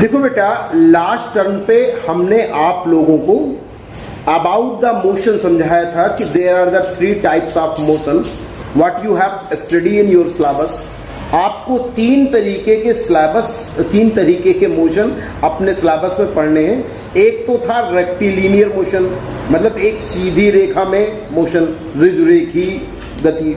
देखो बेटा, last term पे हमने आप लोगों को अबाउट द मोशन समझाया था कि there are the three types of motion what you have study in your syllabus. आपको तीन तरीके के मोशन अपने सिलेबस में पढ़ने हैं। एक तो था रेक्टिलिनियर मोशन, मतलब एक सीधी रेखा में मोशन, ऋजुरेखी गति।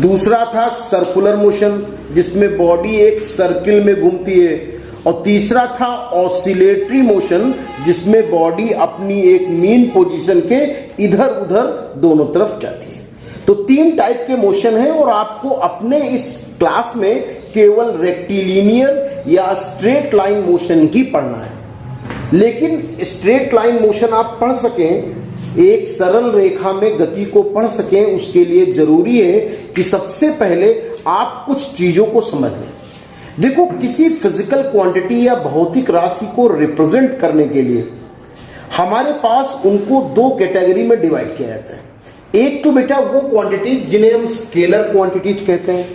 दूसरा था सर्कुलर मोशन, जिसमें बॉडी एक सर्किल में घूमती है। और तीसरा था ऑसिलेटरी मोशन, जिसमें बॉडी अपनी एक मीन पोजीशन के इधर उधर दोनों तरफ जाती है। तो तीन टाइप के मोशन हैं और आपको अपने इस क्लास में केवल रेक्टिलिनियर या स्ट्रेट लाइन मोशन ही पढ़ना है। लेकिन स्ट्रेट लाइन मोशन आप पढ़ सकें, एक सरल रेखा में गति को पढ़ सकें, उसके लिए जरूरी है कि सबसे पहले आप कुछ चीजों को समझ लें। देखो, किसी फिजिकल क्वांटिटी या भौतिक राशि को रिप्रेजेंट करने के लिए हमारे पास उनको दो कैटेगरी में डिवाइड किया जाता है। एक तो बेटा वो क्वांटिटीज जिन्हें हम स्केलर क्वांटिटीज कहते हैं,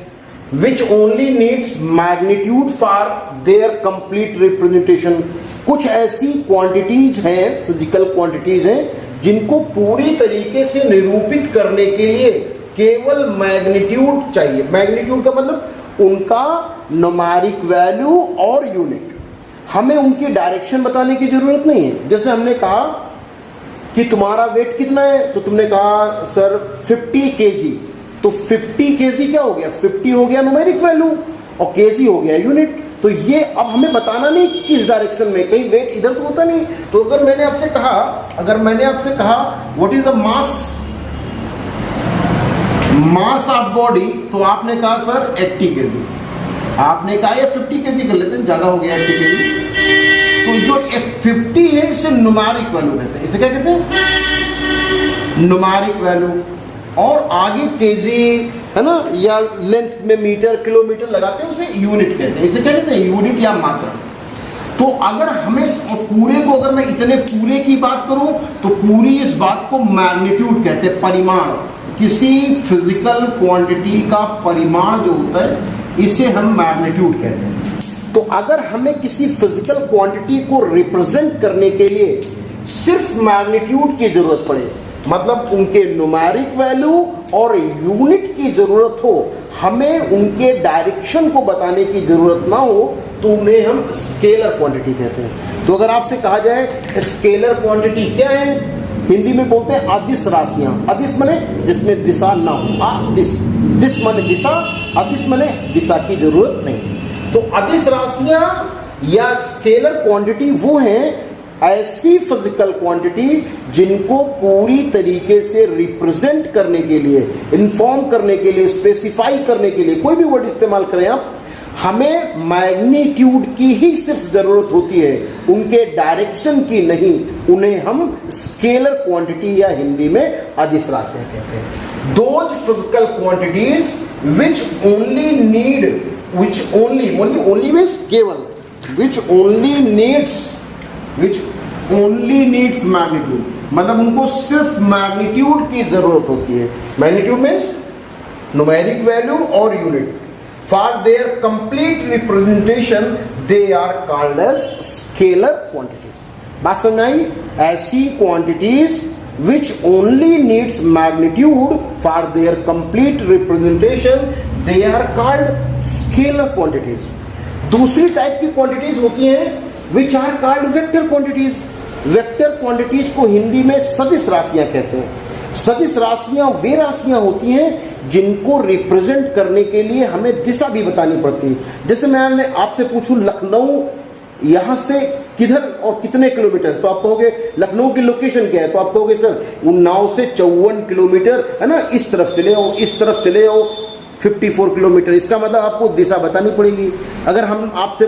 which only needs magnitude for their complete representation. कुछ ऐसी क्वांटिटीज हैं, फिजिकल क्वांटिटीज हैं, जिनको पूरी तरीके से निरूपित करने के लिए केवल मैग्नीट्यूड चाहिए। मैग्नीट्यूड का मतलब उनका न्यूमेरिक वैल्यू और यूनिट। हमें उनकी डायरेक्शन बताने की जरूरत नहीं है। जैसे हमने कहा कि तुम्हारा वेट कितना है, तो तुमने कहा सर 50 kg, तो 50 kg क्या हो गया? 50 हो गया न्यूमेरिक वैल्यू और kg हो गया यूनिट। तो ये अब हमें बताना नहीं किस डायरेक्शन में, कहीं वेट इधर तो होता नहीं। तो अगर मैंने आपसे कहा what is the mass of body, तो आपने कहा सर 80 kg। आपने कहा ये 50 kg कर लेते हैं, ज्यादा हो गया 80 kg। तो जो 50 है इसे न्यूमेरिक वैल्यू कहते हैं। इसे क्या कहते हैं? Numeric value. और आगे केजी है ना, या लेंथ में मीटर किलोमीटर लगाते हैं, उसे यूनिट कहते हैं। इसे क्या कहते हैं? यूनिट या मात्रा। तो अगर हमें पूरे को, अगर मैं इतने पूरे की बात करूं तो पूरी इस बात को मैग्नीट्यूड कहते हैं, परिमाण। किसी फिजिकल क्वांटिटी का परिमाण जो होता है इसे हम मैग्नीट्यूड कहते हैं। तो अगर हमें किसी फिजिकल क्वांटिटी को रिप्रेजेंट करने के लिए सिर्फ मैग्नीट्यूड की जरूरत पड़े, मतलब उनके न्यूमेरिक वैल्यू और यूनिट की जरूरत हो, हमें उनके डायरेक्शन को बताने की जरूरत ना हो, तो उन्हें हम स्केलर क्वांटिटी कहते हैं। तो अगर आपसे कहा जाए स्केलर क्वांटिटी क्या है, हिंदी में बोलते हैं अदिश राशियां। अदिश माने जिसमें दिशा ना हो, अदिश। दिश माने दिशा, अदिश माने दिशा की जरूरत नहीं। तो अदिश राशियां या स्केलर क्वांटिटी वो हैं ऐसी फिजिकल क्वांटिटी जिनको पूरी तरीके से रिप्रेजेंट करने के लिए, इन्फॉर्म करने के लिए, स्पेसिफाई करने के लिए, कोई भी वर्ड इस्तेमाल करें आप, हमें मैग्नीट्यूड की ही सिर्फ जरूरत होती है, उनके डायरेक्शन की नहीं। उन्हें हम स्केलर क्वांटिटी या हिंदी में अदिश राशियां कहते हैं। Those physical quantities which only means केवल, विच ओनली नीड्स मैग्नीट्यूड, मतलब उनको सिर्फ मैग्नीट्यूड की जरूरत होती है। मैग्नीट्यूड मीन्स न्यूमेरिक वैल्यू और unit. For their complete representation, they are called as scalar quantities. बात समझ आई? ऐसी quantities which only needs magnitude for their complete representation, they are called scalar quantities. दूसरी टाइप की quantities होती हैं which are called vector quantities. Vector quantities को हिंदी में सदिश राशियां कहते हैं। सदिश राशियां वे राशियां होती हैं जिनको रिप्रेजेंट करने के लिए हमें दिशा भी बतानी पड़ती है। जैसे मैं आपसे पूछूं लखनऊ यहां से किधर और कितने किलोमीटर, तो आप कहोगे लखनऊ की लोकेशन क्या है, तो आप कहोगे सर उन्नाव से 54 किलोमीटर है ना, इस तरफ चले आओ, इस तरफ चले आओ 54 किलोमीटर। इसका मतलब आपको दिशा बतानी पड़ेगी। अगर हम आपसे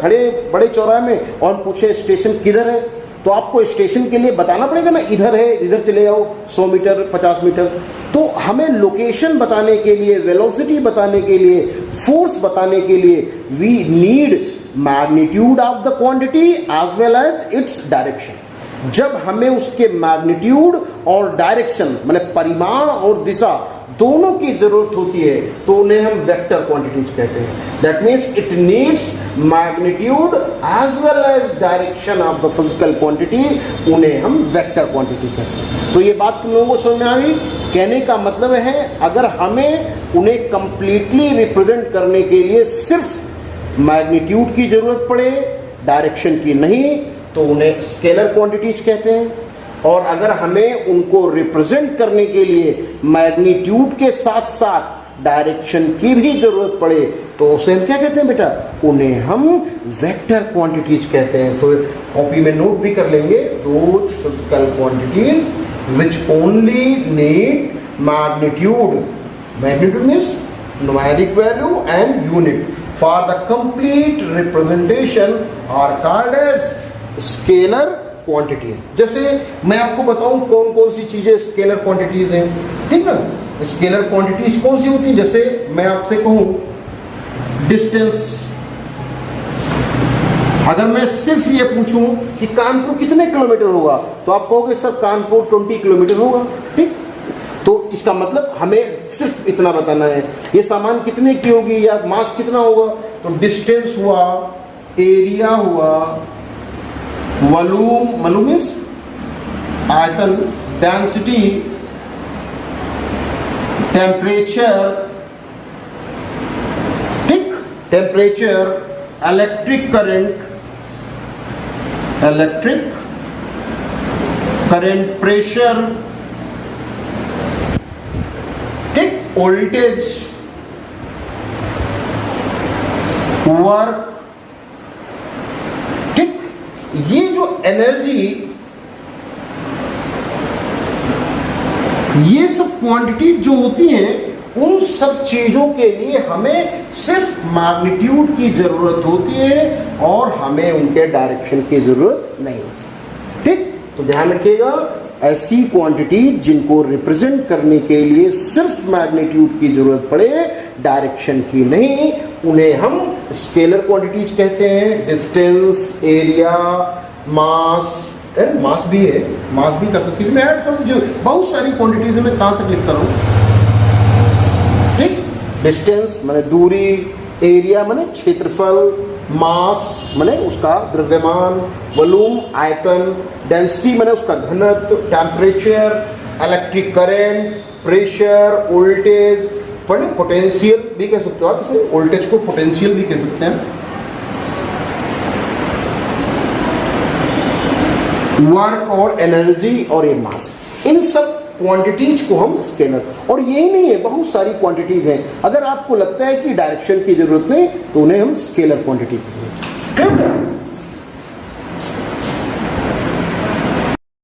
खड़े बड़े चौराहे में और हम पूछे स्टेशन किधर है, तो आपको स्टेशन के लिए बताना पड़ेगा ना, इधर है, इधर चले जाओ 100 मीटर 50 मीटर। तो हमें लोकेशन बताने के लिए, वेलोसिटी बताने के लिए, फोर्स बताने के लिए we need magnitude of the quantity as well as its direction. जब हमें उसके मैग्नीट्यूड और डायरेक्शन मतलब परिमाण और दिशा दोनों की जरूरत होती है तो उन्हें हम वेक्टर क्वांटिटीज कहते हैं। That means it needs magnitude as well as direction of the physical quantity, उन्हें हम वेक्टर क्वांटिटी कहते हैं। तो ये बात तुम लोगों को समझ में आ गई? कहने का मतलब है अगर हमें उन्हें कंप्लीटली रिप्रेजेंट करने के लिए सिर्फ मैग्नीट्यूड की जरूरत पड़े, डायरेक्शन की नहीं, तो उन्हें स्केलर क्वांटिटीज कहते हैं। और अगर हमें उनको रिप्रेजेंट करने के लिए मैग्नीट्यूड के साथ साथ डायरेक्शन की भी जरूरत पड़े तो उसे हम क्या कहते हैं बेटा? उन्हें हम वेक्टर क्वांटिटीज कहते हैं। तो कॉपी में नोट भी कर लेंगे, those physical quantities which only need magnitude. Magnitude means numeric value and unit. For the complete representation are called as scalar quantities. जैसे मैं आपको बताऊं कौन कौन सी चीजें स्केलर क्वांटिटीज हैं, ठीक ना? स्केलर क्वांटिटीज कौन सी होती है? जैसे मैं आपसे कहूं डिस्टेंस, अगर मैं सिर्फ ये पूछूं कि कानपुर कितने किलोमीटर होगा तो आप कहोगे सर कानपुर 20 किलोमीटर होगा, ठीक? तो इसका मतलब हमें सिर्फ इतना बताना है। ये सामान कितने की होगी या मास कितना होगा? तो डिस्टेंस हुआ, एरिया हुआ, वॉल्यूम इज आयतन, डेंसिटी, टेम्परेचर, ठीक, टेम्परेचर, इलेक्ट्रिक करंट, प्रेशर, ठीक, वोल्टेज, वर्क, ठीक। ये जो एनर्जी, ये सब क्वांटिटी जो होती हैं उन सब चीजों के लिए हमें सिर्फ मैग्नीट्यूड की जरूरत होती है और हमें उनके डायरेक्शन की जरूरत नहीं होती, ठीक। तो ध्यान रखिएगा, ऐसी क्वांटिटी जिनको रिप्रेजेंट करने के लिए सिर्फ मैग्नीट्यूड की जरूरत पड़े, डायरेक्शन की नहीं, उन्हें हम स्केलर क्वांटिटीज कहते हैं। डिस्टेंस, एरिया, मास भी है, मास भी कर सकते हैं, इसमें ऐड कर दीजिए, बहुत सारी क्वांटिटीज है, मैं कहां तक लिखता रहूं, ठीक। डिस्टेंस माने दूरी, एरिया माने क्षेत्रफल, मास माने उसका द्रव्यमान, वॉल्यूम आयतन, डेंसिटी माने उसका घनत्व, temperature, electric current, pressure, voltage, potential भी कह सकते हो आप इसे, वोल्टेज को पोटेंशियल भी कह सकते हैं, वर्क और एनर्जी और ये मास, इन सब क्वांटिटीज को हम स्केलर, और यही नहीं है, बहुत सारी क्वांटिटीज हैं। अगर आपको लगता है कि डायरेक्शन की जरूरत नहीं तो उन्हें हम स्केलर क्वांटिटी कहते हैं।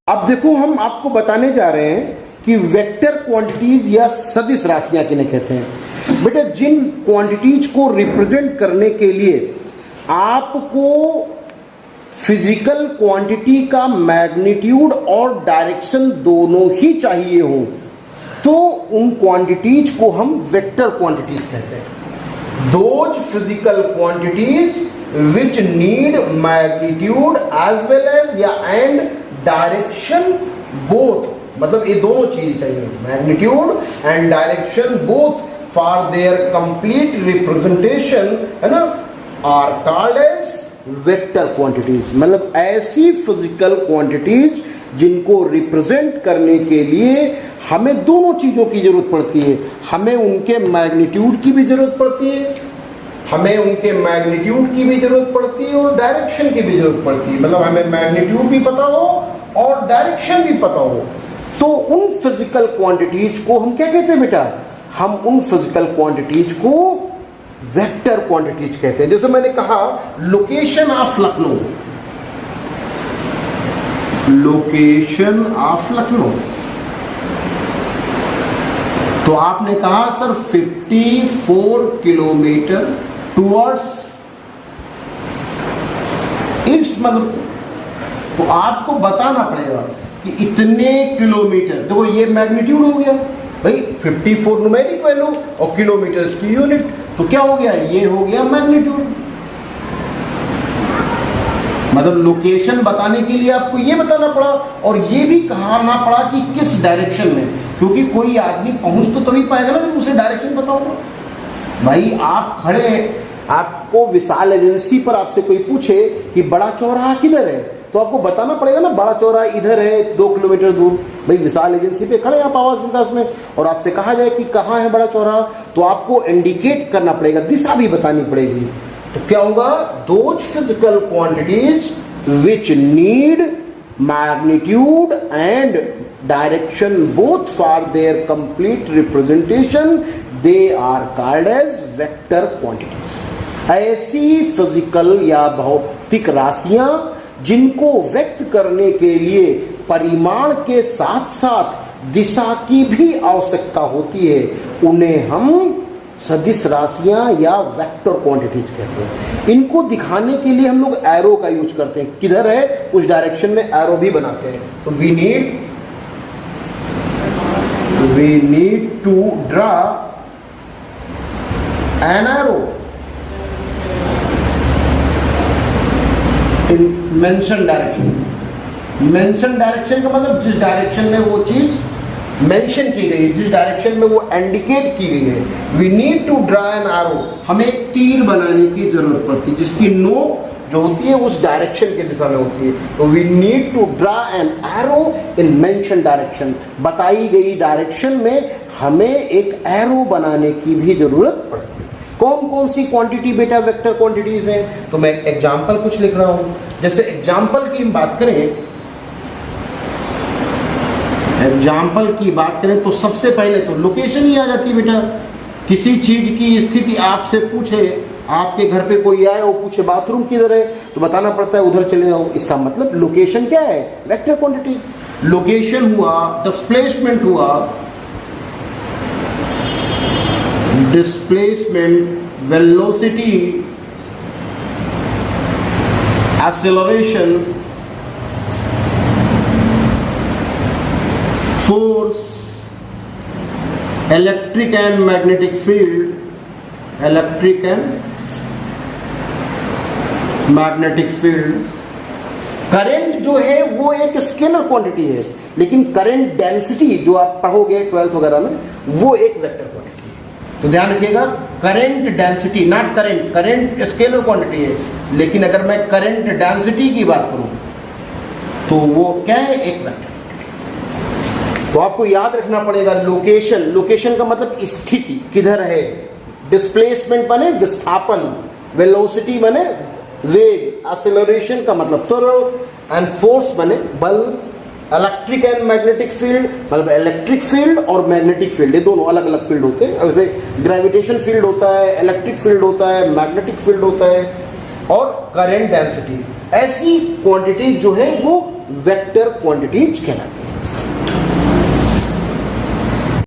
अब देखो, हम आपको बताने जा रहे हैं कि वेक्टर क्वांटिटीज या सदिश राशियां किन्हें कहते हैं। बेटा, जिन क्वांटिटीज को रिप्रेजेंट करने के लिए आपको फिजिकल क्वांटिटी का मैग्नीट्यूड और डायरेक्शन दोनों ही चाहिए हो तो उन क्वांटिटीज को हम वेक्टर क्वांटिटीज कहते हैं। Those physical quantities which need magnitude as well as या एंड डायरेक्शन बोथ, मतलब ये दोनों चीज चाहिए, magnitude and direction both for their complete representation, है ना, are called as vector quantities. मतलब ऐसी फिजिकल क्वांटिटीज जिनको रिप्रेजेंट करने के लिए हमें दोनों चीजों की जरूरत पड़ती है, हमें उनके मैग्नीट्यूड की भी जरूरत पड़ती है, हमें उनके मैग्नीट्यूड की भी जरूरत पड़ती है और डायरेक्शन की भी जरूरत पड़ती है। मतलब हमें मैग्नीट्यूड भी पता हो और डायरेक्शन भी पता हो। तो उन फिजिकल क्वांटिटीज को हम क्या कहते हैं बेटा? हम उन फिजिकल क्वांटिटीज को वेक्टर क्वांटिटीज कहते हैं। जैसे मैंने कहा location of Lucknow, location of Lucknow, तो आपने कहा सर 54 किलोमीटर टुवर्ड्स ईस्ट, मतलब तो आपको बताना पड़ेगा कि इतने किलोमीटर। देखो ये मैग्नीट्यूड हो गया भाई, 54 न्यूमेरिक वैल्यू और किलोमीटर्स की यूनिट, तो क्या हो गया? ये हो गया मैग्नीट्यूड। मतलब लोकेशन बताने के लिए आपको ये बताना पड़ा और ये भी कहना पड़ा कि किस डायरेक्शन में, क्योंकि कोई आदमी पहुंच तो तभी पाएगा ना जब उसे डायरेक्शन पता होगा। भाई आप खड़े हैं, आपको विशाल एजेंसी पर आपसे कोई पूछे कि बड़ा चौराहा किधर है, तो आपको बताना पड़ेगा ना बड़ा चौराहा इधर है 2 किलोमीटर दूर। भाई विशाल एजेंसी पे खड़े हैं आप आवास विकास में, और आपसे कहा जाए कि कहाँ है बड़ा चौराहा, तो आपको इंडिकेट करना पड़ेगा, दिशा भी बतानी पड़ेगी। तो क्या होगा, those physical quantities which need magnitude and direction both for their complete representation, they are called as vector quantities. ऐसी फिजिकल या भौतिक राशियां जिनको व्यक्त करने के लिए परिमाण के साथ साथ दिशा की भी आवश्यकता होती है, उन्हें हम सदिश राशियां या वेक्टर क्वांटिटीज कहते हैं। इनको दिखाने के लिए हम लोग एरो का यूज करते हैं, किधर है उस डायरेक्शन में एरो भी बनाते हैं। तो we need to draw an arrow in mention direction. Mention direction का मतलब जिस डायरेक्शन में वो चीज मेंशन की गई है, जिस डायरेक्शन में वो इंडिकेट की गई है। We need to draw an arrow, हमें एक तीर बनाने की जरूरत पड़ती है जिसकी नोक जो होती है उस डायरेक्शन की दिशा में होती है। तो we need to draw an arrow in mention direction, बताई गई डायरेक्शन में हमें एक एरो बनाने की भी जरूरत पड़ती है। कौन कौन सी क्वांटिटी बेटा वेक्टर क्वांटिटीज हैं, तो मैं एग्जाम्पल कुछ लिख रहा हूं। जैसे एग्जाम्पल की हम बात करें, एग्जाम्पल की बात करें तो सबसे पहले तो लोकेशन ही आ जाती है बेटा। किसी चीज की स्थिति आपसे पूछे, आपके घर पे कोई आए वो पूछे बाथरूम किधर है, तो बताना पड़ता है उधर चले जाओ। इसका मतलब लोकेशन क्या है, वेक्टर क्वांटिटी। लोकेशन हुआ, डिस्प्लेसमेंट हुआ, displacement, velocity, acceleration, force, electric and magnetic field, electric and magnetic field. Current जो है वो एक स्केलर क्वांटिटी है, लेकिन करंट डेंसिटी जो आप पढ़ोगे 12th वगैरह में, वो एक वेक्टर क्वांटिटी है। तो ध्यान रखिएगा, current density not current, current scalar quantity है, लेकिन अगर मैं करंट डेंसिटी की बात करूं तो वो क्या है, एक वेक्टर। तो आपको याद रखना पड़ेगा लोकेशन, लोकेशन का मतलब स्थिति किधर है, डिस्प्लेसमेंट माने विस्थापन, वेलोसिटी माने वेग, एक्सेलरेशन का मतलब त्वरण, एंड फोर्स माने बल, इलेक्ट्रिक एंड मैग्नेटिक फील्ड मतलब इलेक्ट्रिक फील्ड और मैग्नेटिक फील्ड, ये दोनों अलग अलग फील्ड होते हैं। जैसे ग्रेविटेशन फील्ड होता है, इलेक्ट्रिक फील्ड होता है, मैग्नेटिक फील्ड होता है, और करंट डेंसिटी। ऐसी क्वांटिटी जो है वो वेक्टर क्वांटिटीज कहलाती है।